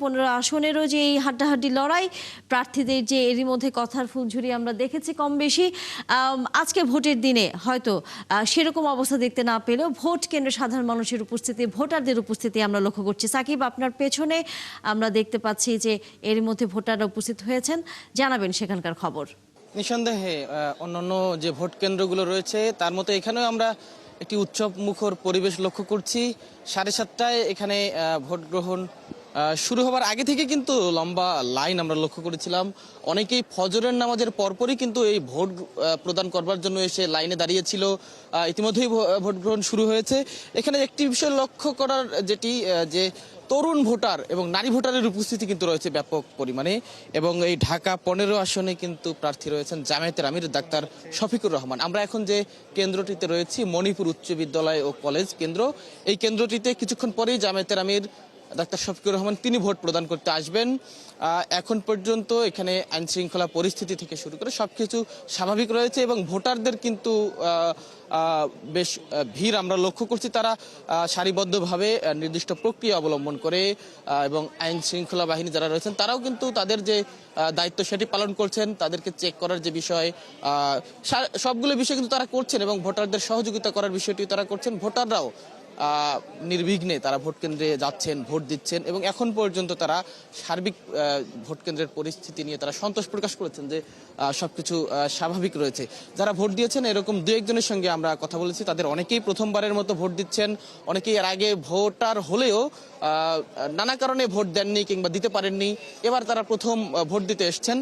15 আসনেরও যে এই হাড্ডাহাড্ডি লড়াই, প্রার্থীদের যে এরই মধ্যে কথার ফুলঝুরি আমরা দেখেছি কম বেশি। আজকে ভোটের দিনে হয়তো সেরকম অবস্থা দেখতে না পেলেও ভোট কেন্দ্রে সাধারণ মানুষের উপস্থিতি, ভোটারদের উপস্থিতি আমরা লক্ষ্য করছি। সাকিব, আপনার পেছনে আমরা দেখতে পাচ্ছি যে এরই মধ্যে ভোটাররা উপস্থিত হয়েছেন, জানাবেন সেখানকার খবর। নিঃসন্দেহে অন্যান্য যে ভোট কেন্দ্রগুলো রয়েছে তার মতো এখানেও আমরা একটি উৎসব মুখর পরিবেশ লক্ষ্য করছি। 7:30টায় এখানে ভোট গ্রহণ শুরু হবার আগে থেকে কিন্তু লম্বা লাইন আমরা লক্ষ্য করেছিলাম। অনেকেই ফজরের নামাজের পরপরই কিন্তু এই ভোট প্রদান করবার জন্য এসে লাইনে দাঁড়িয়েছিল। ইতিমধ্যেই ভোট গ্রহণ শুরু হয়েছে। এখানে একটি বিষয় লক্ষ্য করার যেটি যে তরুণ ভোটার এবং নারী ভোটারের উপস্থিতি কিন্তু রয়েছে ব্যাপক পরিমাণে। এবং এই ঢাকা 15 আসনে কিন্তু প্রার্থী রয়েছেন জামায়াতের আমির ডাক্তার শফিকুর রহমান। আমরা এখন যে কেন্দ্রটিতে রয়েছি মণিপুর উচ্চ বিদ্যালয় ও কলেজ কেন্দ্র, এই কেন্দ্রটিতে কিছুক্ষণ পরেই জামায়াতের আমির ডাক্তার শফিকুর রহমান তিনি ভোট প্রদান করতে আসবেন। এখন পর্যন্ত এখানে আইন শৃঙ্খলা পরিস্থিতি থেকে শুরু করে সবকিছু স্বাভাবিক রয়েছে এবং ভোটারদের কিন্তু বেশ ভিড় আমরা লক্ষ্য করছি। তারা সারিবদ্ধভাবে নির্দিষ্ট প্রক্রিয়া অবলম্বন করে এবং আইন শৃঙ্খলা বাহিনী যারা রয়েছেন তারাও কিন্তু তাদের যে দায়িত্ব সেটি পালন করছেন। তাদেরকে চেক করার যে বিষয়, সবগুলো বিষয় কিন্তু তারা করছেন এবং ভোটারদের সহযোগিতা করার বিষয়টি তারা করছেন। ভোটাররাও নির্বিঘ্নে তারা ভোট কেন্দ্রে যাচ্ছেন, ভোট দিচ্ছেন এবং এখন পর্যন্ত তারা সার্বিক ভোট কেন্দ্রের পরিস্থিতি নিয়ে তারা সন্তোষ প্রকাশ করেছেন যে সবকিছু স্বাভাবিক রয়েছে। যারা ভোট দিয়েছেন এরকম দু একজনের সঙ্গে আমরা কথা বলেছি, তাদের অনেকেই প্রথমবারের মতো ভোট দিচ্ছেন, অনেকেই এর আগে ভোটার হলেও নানা কারণে ভোট দেননি কিংবা দিতে পারেননি, এবার তারা প্রথম ভোট দিতে এসছেন।